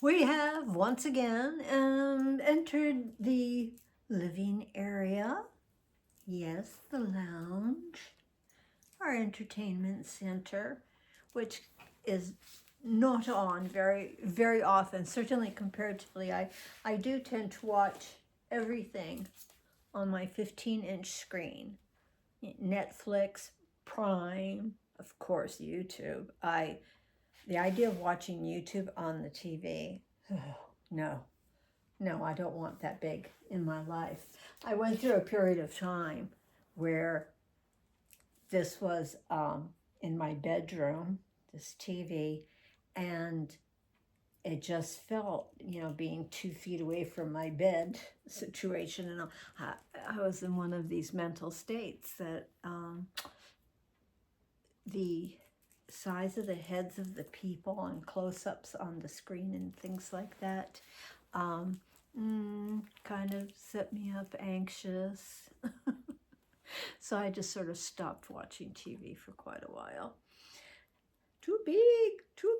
We have once again entered the living area. Yes, the lounge, our entertainment center, which is not on very often. Certainly comparatively, I do tend to watch everything on my 15-inch screen. Netflix, Prime, of course, YouTube. The idea of watching YouTube on the TV, no, no, I don't want that big in my life. I went through a period of time where this was in my bedroom, this TV, and it just felt, being 2 feet away from my bed situation. And I was in one of these mental states that the size of the heads of the people and close-ups on the screen and things like that kind of set me up anxious. So I just sort of stopped watching TV for quite a while. Too big, too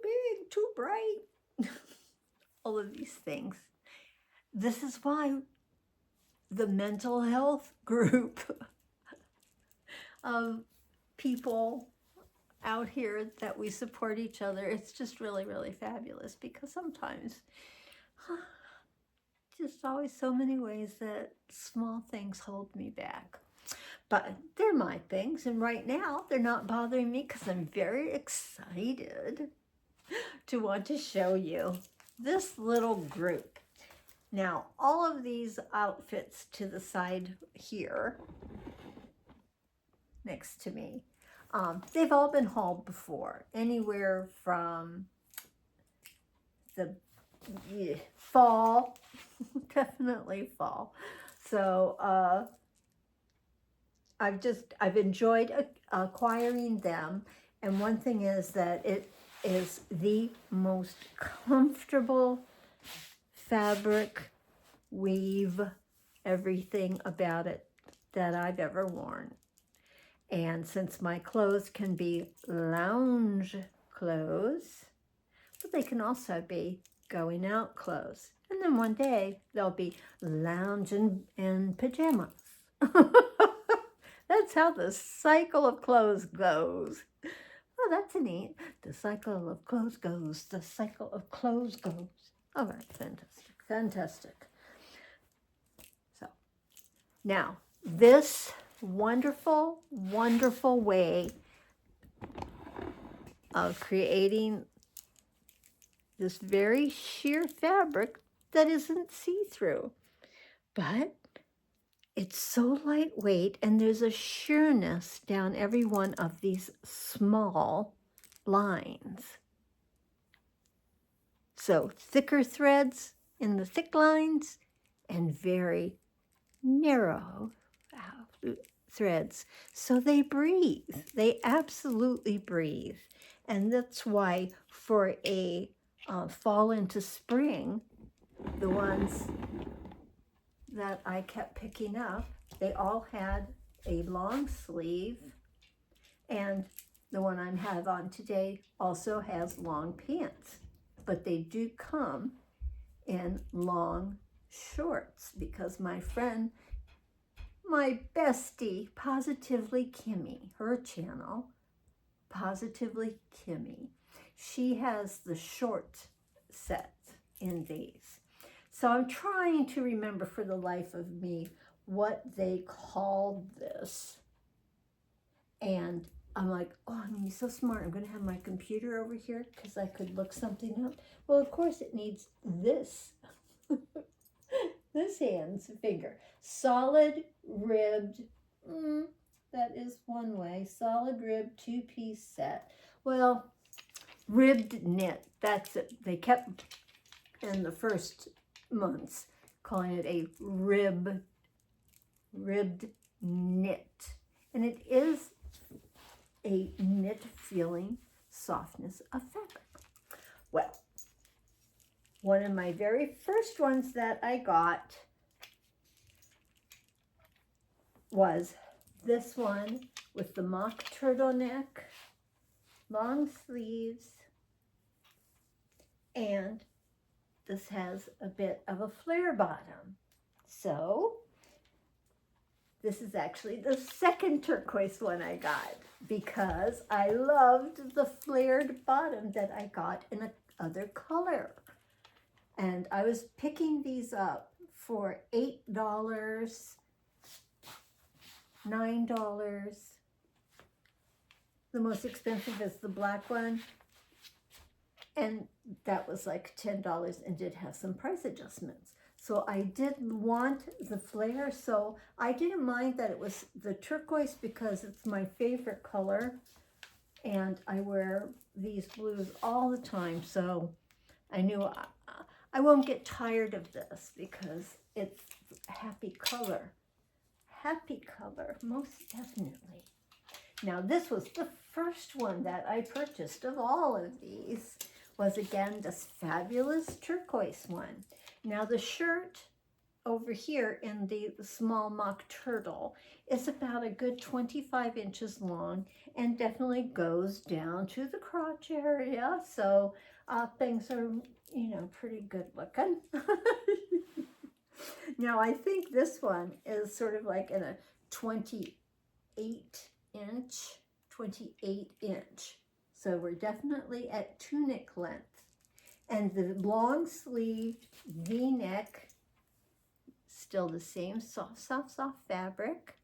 bright. All of these things. This is why the mental health group of people out here that we support each other, it's just really fabulous, because sometimes just always so many ways that small things hold me back. But they're my things, and right now they're not bothering me because I'm very excited to want to show you this little group. Now, all of these outfits to the side here next to me, they've all been hauled before, anywhere from the fall, definitely fall. So I've enjoyed acquiring them, and one thing is that it is the most comfortable fabric, weave, everything about it that I've ever worn. And since my clothes can be lounge clothes, but they can also be going out clothes. And then one day they'll be lounge and pajamas. That's how the cycle of clothes goes. Oh, that's neat. The cycle of clothes goes. The cycle of clothes goes. All right, fantastic. So now this wonderful way of creating this very sheer fabric that isn't see-through, but it's so lightweight, and there's a sheerness down every one of these small lines. So thicker threads in the thick lines and very narrow threads. So they breathe. They absolutely breathe. And that's why for a fall into spring, the ones that I kept picking up, they all had a long sleeve, and the one I have on today also has long pants, but they do come in long shorts, because my friend, my bestie, Positively Kimmy, her channel, Positively Kimmy, she has the short set in these. So I'm trying to remember for the life of me what they called this. And I'm like, oh, I'm going to be so smart. I'm going to have my computer over here because I could look something up. Well, of course it needs this. This hand's finger. Solid ribbed, that is one way. Solid ribbed 2-piece set. Well, ribbed knit, that's it. They kept in the first months calling it a ribbed knit. And it is a knit feeling softness of fabric. Well, one of my very first ones that I got was this one with the mock turtleneck, long sleeves, and this has a bit of a flare bottom. So this is actually the second turquoise one I got because I loved the flared bottom that I got in another color. And I was picking these up for $8, $9. The most expensive is the black one. And that was like $10 and did have some price adjustments. So I did want the flare, so I didn't mind that it was the turquoise because it's my favorite color. And I wear these blues all the time, so I knew I won't get tired of this because it's happy color. Happy color, most definitely. Now this was the first one that I purchased of all of these, was again this fabulous turquoise one. Now the shirt over here in the small mock turtle is about a good 25 inches long and definitely goes down to the crotch area. So things are, you know, pretty good looking. Now I think this one is sort of like in a 28 inch. So we're definitely at tunic length. And the long sleeve V-neck, still the same soft fabric.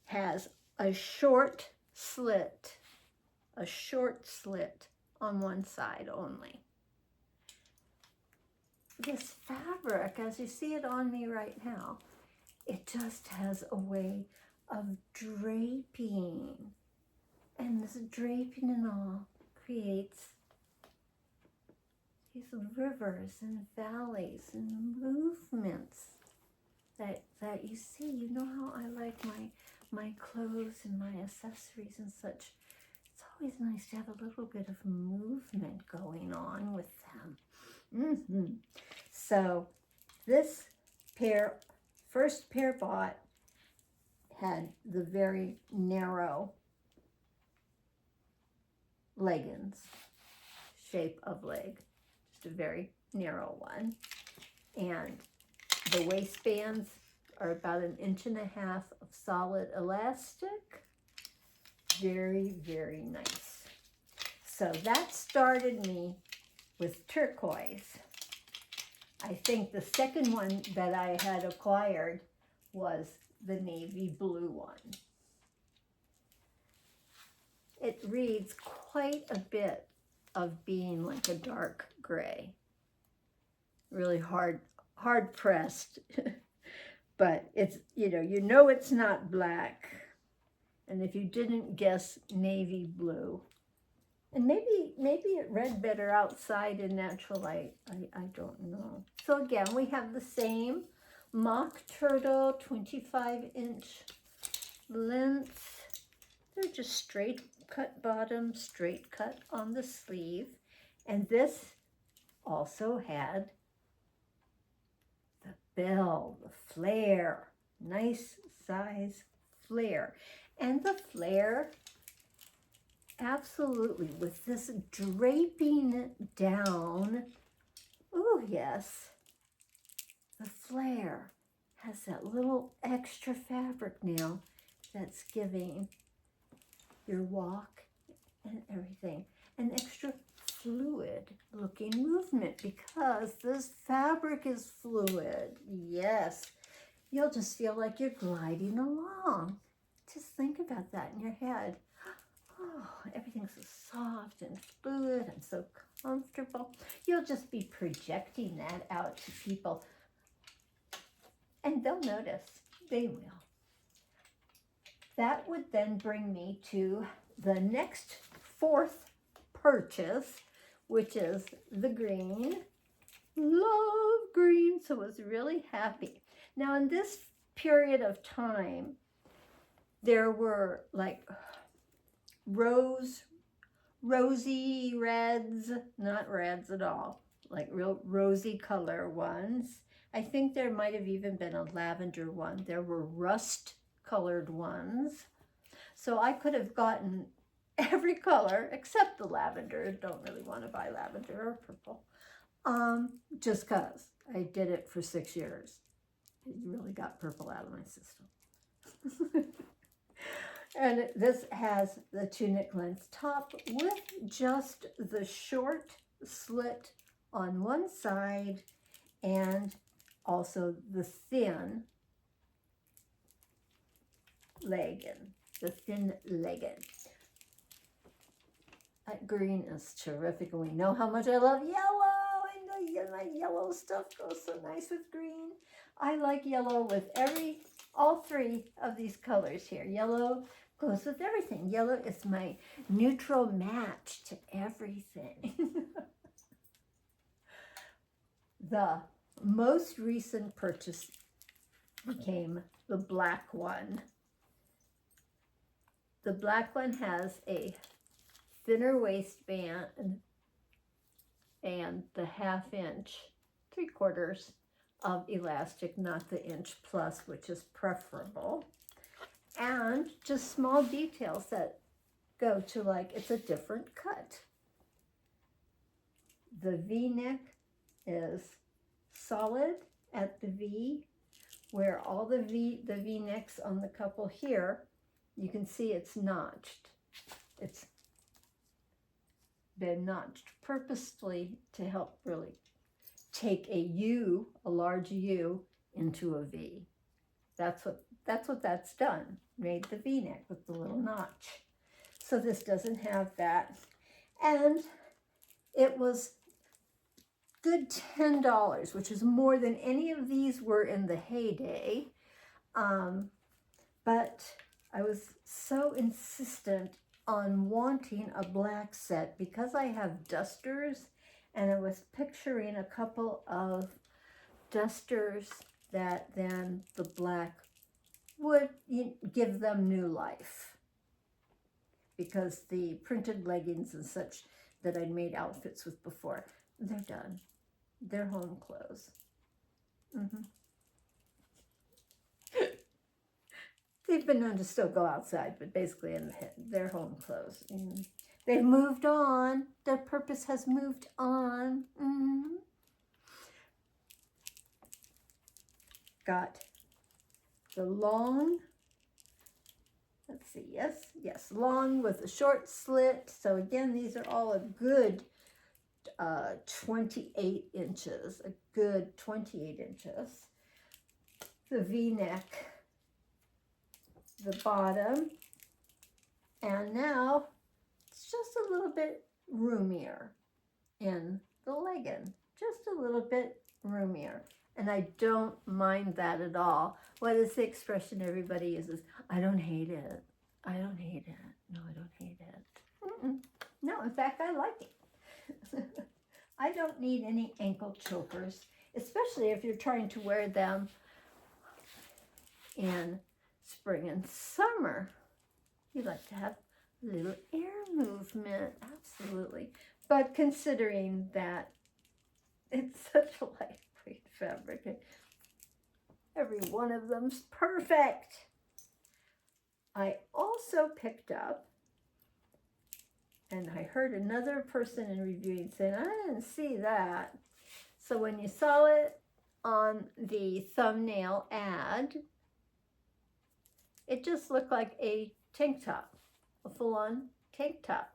Has a short slit on one side only. This fabric, as you see it on me right now, it just has a way of draping. And this draping and all creates these rivers and valleys and movements that you see. You know how I like my clothes and my accessories and such. It's always nice to have a little bit of movement going on with them. So this first pair bought, had the very narrow leggings, shape of leg, just a very narrow one. And the waistbands are about 1.5 inches of solid elastic. Very, very nice. So that started me with turquoise. I think the second one that I had acquired was the navy blue one. It reads quite a bit of being like a dark gray. Really hard pressed, but it's, you know it's not black. And if you didn't guess navy blue, and maybe it read better outside in natural light, I don't know. So again, we have the same mock turtle, 25-inch length. They're just straight cut bottom, straight cut on the sleeve. And this also had the bell, the flare, nice size flare. And the flare, absolutely, with this draping down, oh yes, the flare has that little extra fabric now that's giving your walk and everything an extra fluid looking movement, because this fabric is fluid. Yes, you'll just feel like you're gliding along. Just think about that in your head. Oh, everything's so soft and fluid and so comfortable. You'll just be projecting that out to people, and they'll notice. They will. That would then bring me to the next fourth purchase, which is the green. Love green, so I was really happy. Now in this period of time, there were like rosy reds, not reds at all, like real rosy color ones. I think there might have even been a lavender one. There were rust colored ones. So I could have gotten every color except the lavender. Don't really want to buy lavender or purple. Just because I did it for 6 years. It really got purple out of my system. And this has the tunic length top with just the short slit on one side and also the thin legging, That green is terrific, and we know how much I love yellow. I know my yellow stuff goes so nice with green. I like yellow with all three of these colors here. Yellow goes with everything. Yellow is my neutral match to everything. The most recent purchase became the black one. The black one has a thinner waistband and the 1/2 inch, 3/4 of elastic, not the inch plus, which is preferable. And just small details that go to, like, it's a different cut. The V-neck is solid at the V, where all the V-necks on the couple here, you can see it's notched. It's been notched purposefully to help really take a U, a large U, into a V. That's what that's done. Made the V-neck with the little notch. So this doesn't have that. And it was good $10, which is more than any of these were in the heyday. But I was so insistent on wanting a black set because I have dusters, and I was picturing a couple of dusters that then the black would give them new life, because the printed leggings and such that I'd made outfits with before, they're done. They're home clothes. They've been known to still go outside, but basically they're home clothes. They've moved on. Their purpose has moved on. Got the long, let's see, yes, long with a short slit. So again, these are all a good 28 inches, a good 28 inches. The V-neck, the bottom, and now it's just a little bit roomier in the legging, just a little bit roomier. And I don't mind that at all. What is the expression everybody uses? I don't hate it. I don't hate it. No, I don't hate it. No, in fact, I like it. I don't need any ankle chokers, especially if you're trying to wear them in spring and summer. You like to have a little air movement, absolutely. But considering that it's such a lightweight fabric, every one of them's perfect. I also picked up, and I heard another person in reviewing saying, I didn't see that. So when you saw it on the thumbnail ad, it just looked like a tank top, a full-on tank top.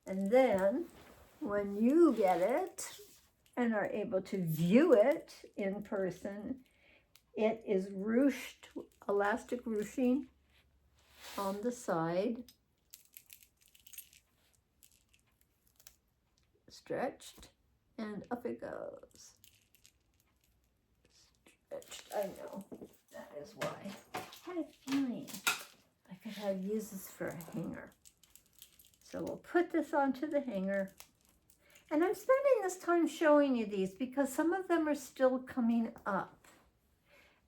And then when you get it and are able to view it in person, it is ruched, elastic ruching on the side, stretched, and up it goes. Stretched, I know, that is why. I had a feeling I could have uses for a hanger. So we'll put this onto the hanger. And I'm spending this time showing you these because some of them are still coming up.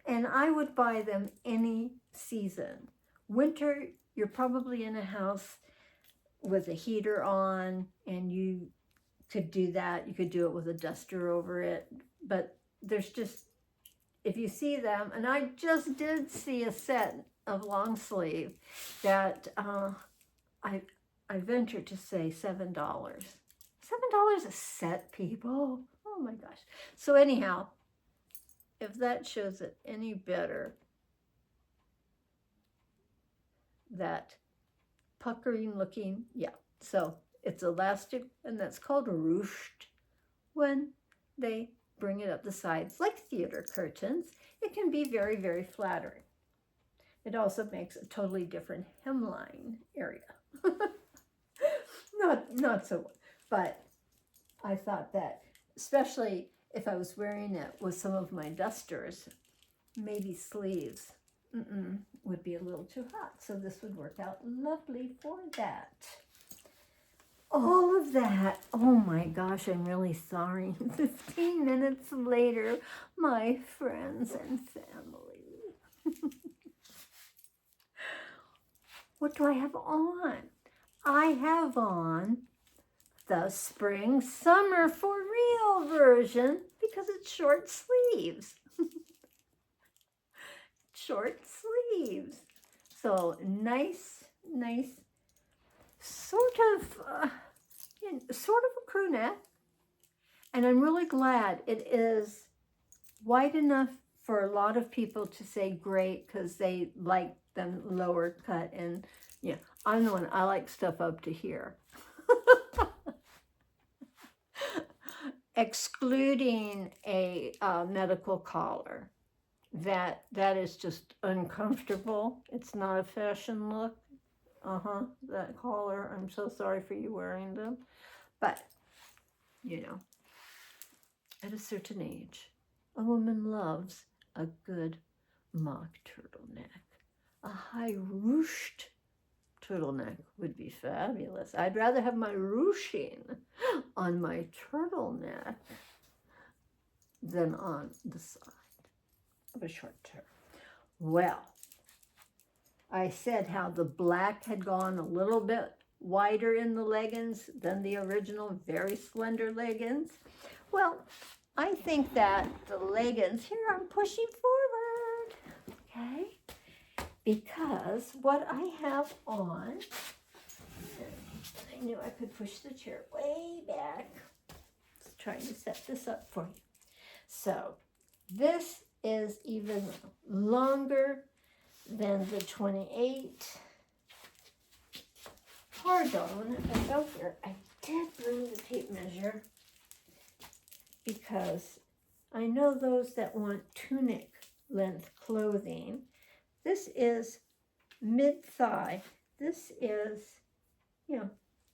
And I would buy them any season. Winter, you're probably in a house with a heater on, and you could do that. You could do it with a duster over it. But there's just, if you see them, and I just did see a set of long sleeve that I venture to say $7. $7 a set, people. Oh my gosh. So anyhow, if that shows it any better, that puckering looking, yeah. So it's elastic, and that's called ruched when they bring it up the sides like theater curtains. It can be very, very flattering. It also makes a totally different hemline area. not so, but I thought that, especially if I was wearing it with some of my dusters, maybe sleeves, would be a little too hot. So this would work out lovely for that. All of that, oh my gosh, I'm really sorry. 15 minutes later, my friends and family. What do I have on? I have on the spring summer for real version because it's short sleeves. Short sleeves. So nice, sort of a crew neck. And I'm really glad it is wide enough for a lot of people to say great because they like them lower cut. And yeah, I'm the one, I like stuff up to here. Excluding a medical collar. That is just uncomfortable. It's not a fashion look. That collar. I'm so sorry for you wearing them. But, you know, at a certain age, a woman loves a good mock turtleneck. A high ruched turtleneck would be fabulous. I'd rather have my ruching on my turtleneck than on the side of a short turtle. Well, I said how the black had gone a little bit wider in the leggings than the original very slender leggings. Well, I think that the leggings, here I'm pushing forward, okay? Because what I have on, I knew I could push the chair way back. Just trying to set this up for you. So this is even longer than the 28. Pardon, I did bring the tape measure because I know those that want tunic length clothing. This is mid-thigh. This is,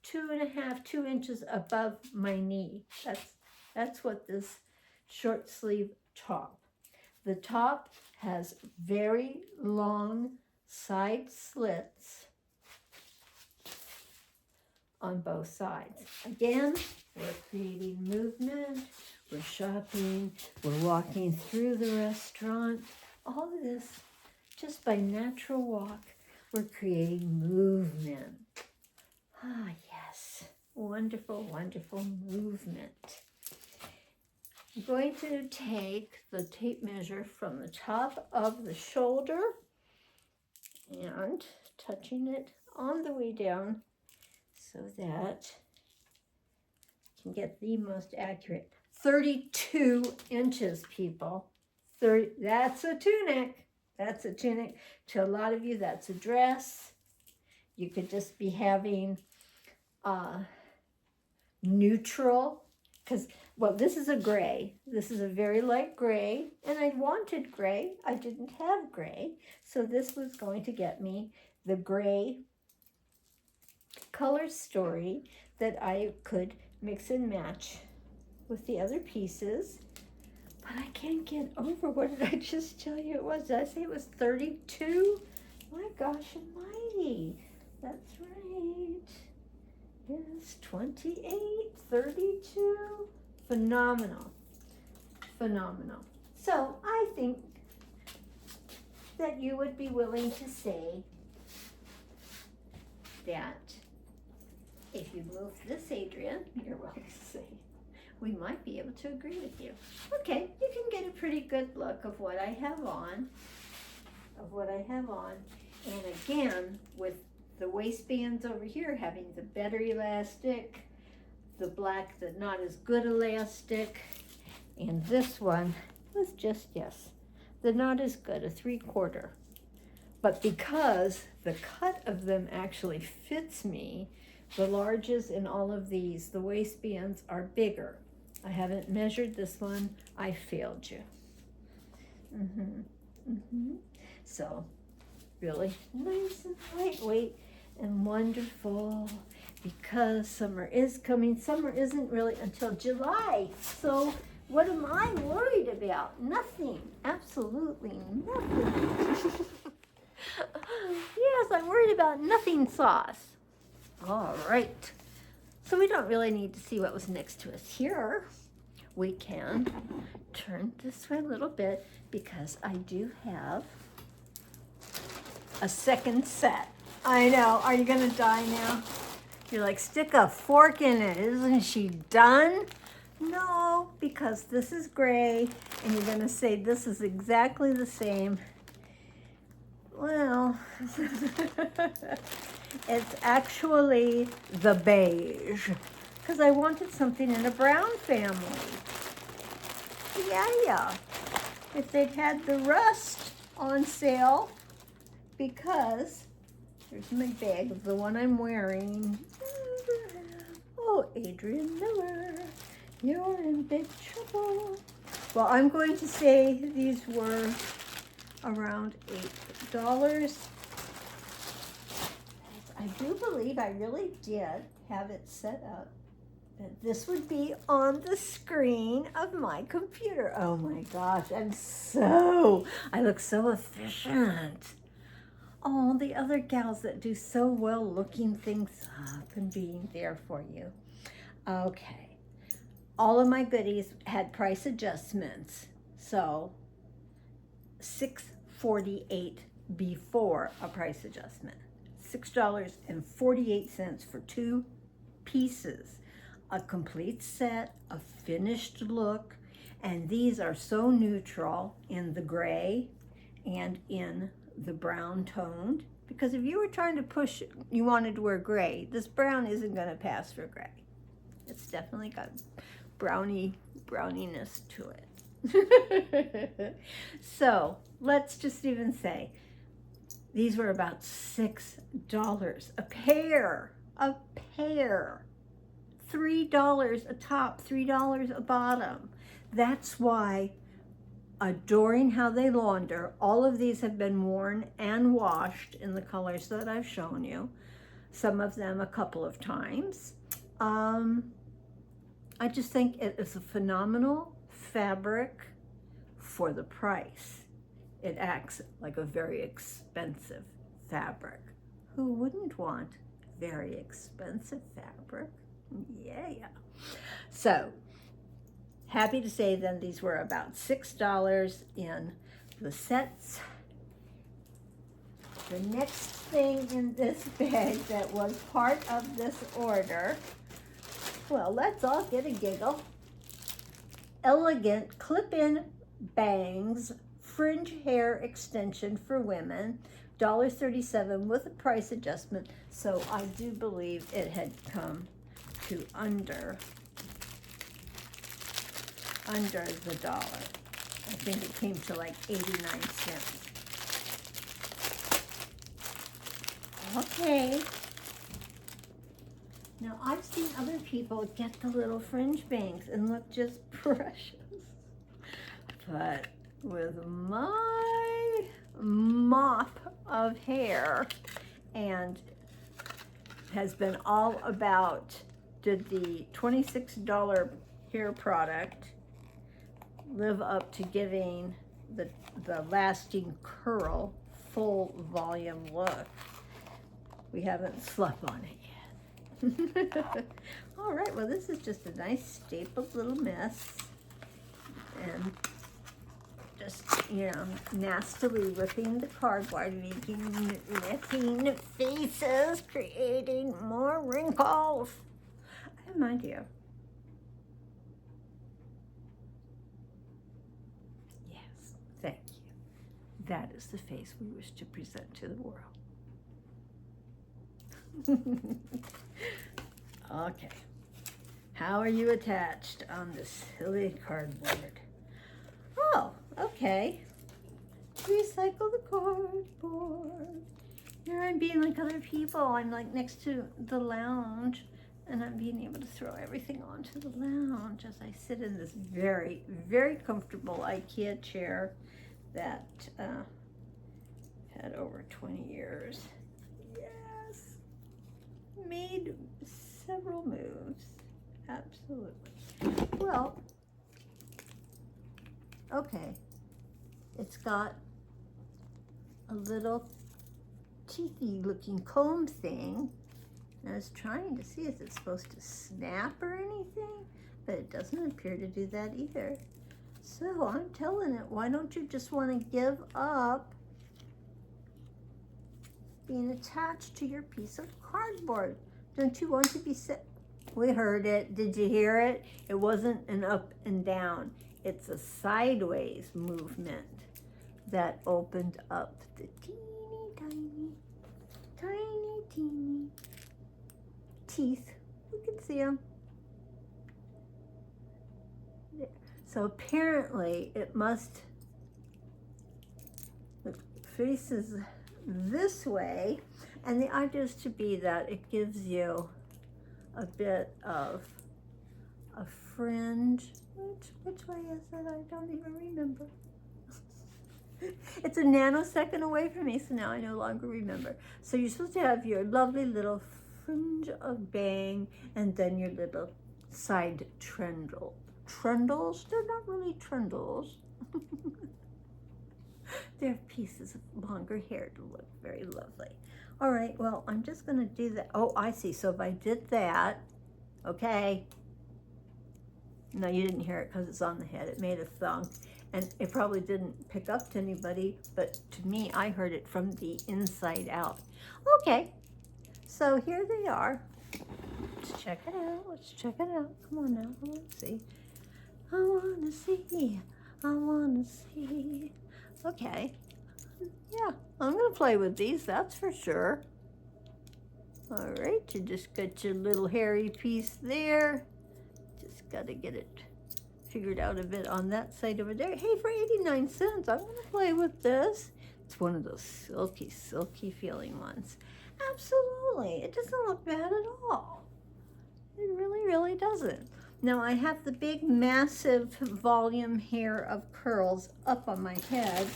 2 inches above my knee. That's what this short sleeve top. The top has very long side slits on both sides. Again, we're creating movement, we're shopping, we're walking through the restaurant. All of this, just by natural walk, we're creating movement. Ah, yes, wonderful, wonderful movement. I'm going to take the tape measure from the top of the shoulder and touching it on the way down so that I can get the most accurate. 32 inches, people. That's a tunic. That's a tunic. To a lot of you, that's a dress. You could just be having neutral, because, well, this is a gray. This is a very light gray, and I wanted gray. I didn't have gray, so this was going to get me the gray color story that I could mix and match with the other pieces. But I can't get over, what did I just tell you it was? Did I say it was 32? My gosh almighty. That's right. Yes, 28, 32. Phenomenal. Phenomenal. So I think that you would be willing to say that if you move this, Adrian, you're willing to say, we might be able to agree with you. Okay, you can get a pretty good look of what I have on. And again, with the waistbands over here having the better elastic, the black, the not as good elastic, and this one was just, yes, the not as good, a 3/4. But because the cut of them actually fits me, the larges in all of these, the waistbands are bigger. I haven't measured this one. I failed you. So, really nice and lightweight and wonderful, because summer is coming. Summer isn't really until July. So what am I worried about? Nothing. Absolutely nothing. Yes, I'm worried about nothing sauce. All right. So we don't really need to see what was next to us here. We can turn this way a little bit because I do have a second set. I know. Are you going to die now? You're like, stick a fork in it. Isn't she done? No, because this is gray, and you're going to say this is exactly the same. Well, it's actually the beige, because I wanted something in a brown family. Yeah. If they'd had the rust on sale, because here's my bag of the one I'm wearing. Oh, Adrian Miller, you're in big trouble. Well, I'm going to say these were around $8. I do believe I really did have it set up that this would be on the screen of my computer. Oh my gosh, I look so efficient. Oh, the other gals that do so well looking things up and being there for you. Okay, all of my goodies had price adjustments, so $6.48 before a price adjustment. $6.48 for 2 pieces, a complete set, a finished look, and these are so neutral in the gray and in the brown toned, because if you were trying to push, you wanted to wear gray, this brown isn't going to pass for gray. It's definitely got browniness to it. So let's just even say these were about $6 a pair. $3 a top, $3 a bottom. That's why, adoring how they launder, all of these have been worn and washed in the colors that I've shown you, some of them a couple of times. I just think it is a phenomenal fabric for the price. It acts like a very expensive fabric. Who wouldn't want very expensive fabric? Yeah. So, happy to say then these were about $6 in the sets. The next thing in this bag that was part of this order, well, let's all get a giggle. Elegant clip-in bangs, fringe hair extension for women, $1.37 with a price adjustment. So I do believe it had come to under the dollar. I think it came to like 89 cents. Okay. Now I've seen other people get the little fringe bangs and look just precious. But with my mop of hair, and has been all about, did the $26 hair product live up to giving the lasting curl, full volume look? We haven't slept on it yet. All right, well, this is just a nice stapled little mess, and just, nastily ripping the cardboard, making faces, creating more wrinkles. I have an idea. Yes, thank you. That is the face we wish to present to the world. Okay. How are you attached on this silly cardboard? Oh, okay. Recycle the cardboard. Here I'm being like other people. I'm like next to the lounge, and I'm being able to throw everything onto the lounge as I sit in this very, very comfortable IKEA chair that had over 20 years. Yes. Made several moves. Absolutely. Well, okay. It's got a little teethy looking comb thing. And I was trying to see if it's supposed to snap or anything, but it doesn't appear to do that either. So I'm telling it, why don't you just want to give up being attached to your piece of cardboard? Don't you want to be set? We heard it. Did you hear it? It wasn't an up and down. It's a sideways movement that opened up the teeny tiny teeth. You can see them. There. So apparently it must, it faces this way, and the idea is to be that it gives you a bit of a fringe. Which way is it? I don't even remember. It's a nanosecond away from me, so now I no longer remember. So you're supposed to have your lovely little fringe of bang, and then your little side trundles. They're not really trundles. They're pieces of longer hair to look very lovely. All right, well, I'm just gonna do that. Oh, I see. So if I did that, okay. No, you didn't hear it because it's on the head. It made a thunk, and it probably didn't pick up to anybody, but to me, I heard it from the inside out. Okay, so here they are. Let's check it out. Let's check it out. Come on now. Let's see. I wanna see. I wanna see. Okay. Yeah, I'm gonna play with these. That's for sure. All right, you just got your little hairy piece there. Just got to get it figured out a bit on that side over there. Hey, for 89 cents, I'm going to play with this. It's one of those silky, silky feeling ones. Absolutely. It doesn't look bad at all. It really, really doesn't. Now, I have the big, massive volume hair of curls up on my head.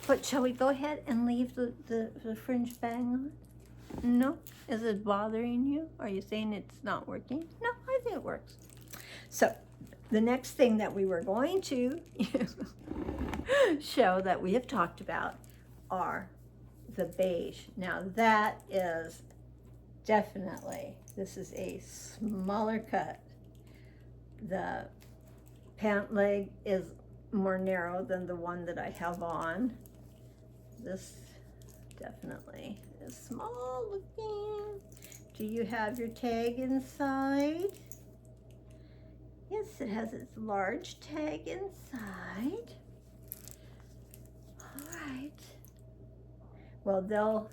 But shall we go ahead and leave the fringe bang on? No? Is it bothering you? Are you saying it's not working? No, I think it works. So the next thing that we were going to show that we have talked about are the beige. Now that is definitely, this is a smaller cut. The pant leg is more narrow than the one that I have on. This definitely is small looking. Do you have your tag inside? Yes, it has its large tag inside. All right. Well,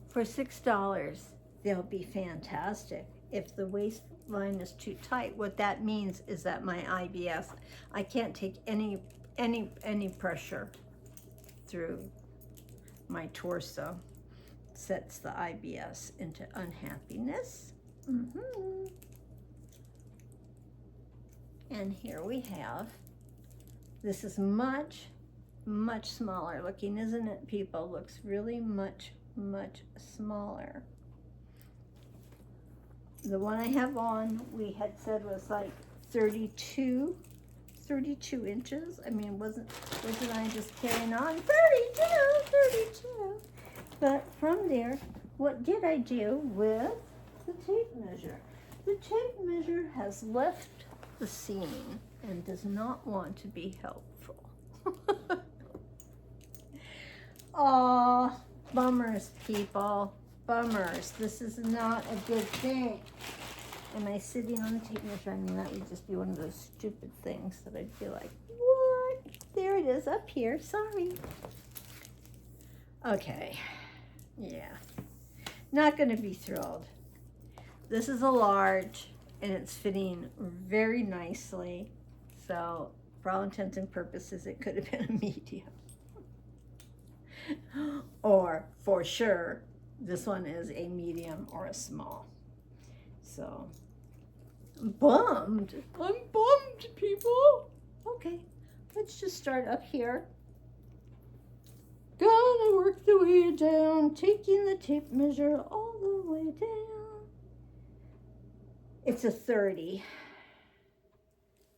for $6, they'll be fantastic. If the waistline is too tight, what that means is that my IBS, I can't take any pressure through my torso. Sets the IBS into unhappiness. And here we have, this is much smaller looking, isn't it, people? Looks really much smaller. The one I have on, we had said was like 32 inches. I mean, wasn't I just carrying on? 32. But from there, what did I do with the tape measure? The tape measure has left the scene and does not want to be helpful. Aw, bummers, people. Bummers. This is not a good thing. Am I sitting on the tape measure? I mean, that would just be one of those stupid things that I'd feel like, what? There it is up here. Sorry. Okay, yeah, not going to be thrilled. This is a large, and it's fitting very nicely. So, for all intents and purposes, it could have been a medium. Or, for sure, this one is a medium or a small. So, I'm bummed. I'm bummed, people. Okay, let's just start up here. Gonna work the way down, taking the tape measure all the way down. It's a 30.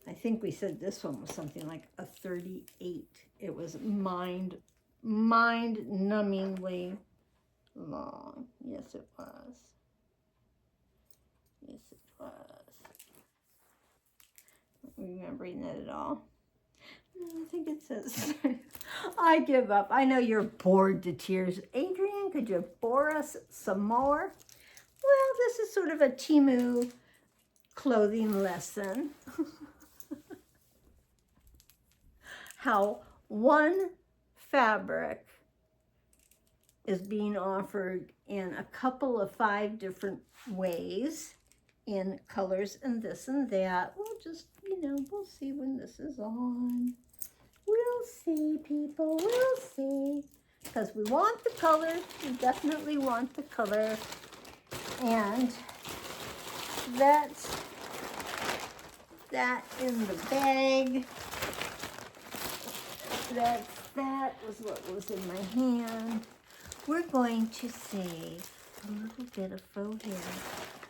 I think we said this one was something like a 38. It was mind-numbingly long. Yes, it was. Yes, it was. Not remembering that at all. No, I think it says, I give up. I know you're bored to tears. Adrian, could you bore us some more? Well, this is sort of a Temu clothing lesson. How one fabric is being offered in a couple of 5 different ways in colors and this and that. We'll just, we'll see when this is on. We'll see, people, we'll see. Because we want the color, we definitely want the color. And that's that in the bag. That was what was in my hand. We're going to save a little bit of faux hair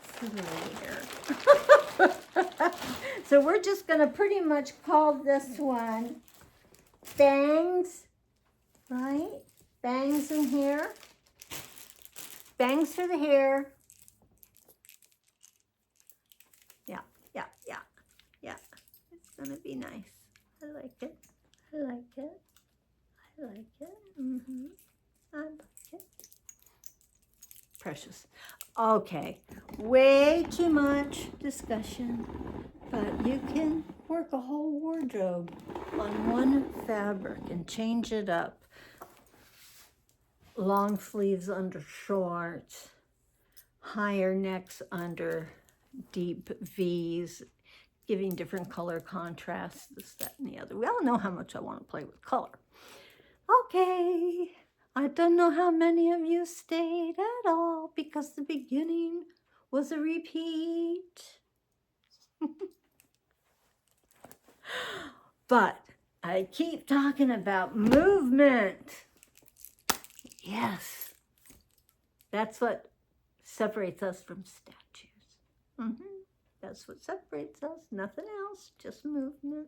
for later. So we're just going to pretty much call this one bangs, right? Bangs in hair. Bangs for the hair. Yeah. It's going to be nice. I like it. I like it. I like it. Precious. Okay, way too much discussion, but you can work a whole wardrobe on one fabric and change it up. Long sleeves under shorts, higher necks under deep V's, giving different color contrasts, this, that, and the other. We all know how much I want to play with color. Okay, I don't know how many of you stayed at all because the beginning was a repeat. But I keep talking about movement. Yes, that's what separates us from statues. That's what separates us, nothing else, just movement.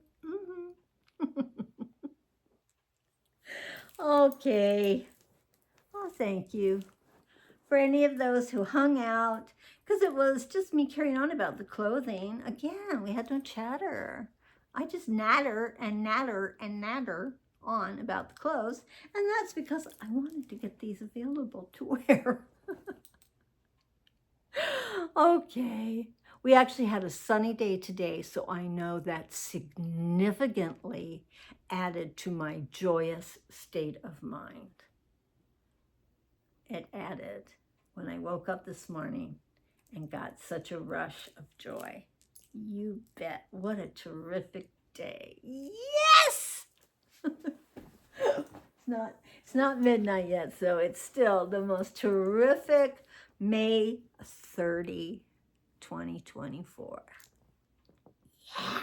Okay. Oh, thank you for any of those who hung out, because it was just me carrying on about the clothing. Again, we had no chatter. I just natter on about the clothes, and that's because I wanted to get these available to wear. Okay. We actually had a sunny day today, so I know that significantly added to my joyous state of mind. It added when I woke up this morning and got such a rush of joy. You bet. What a terrific day. Yes! It's not midnight yet, so it's still the most terrific May 30, 2024. Yeah.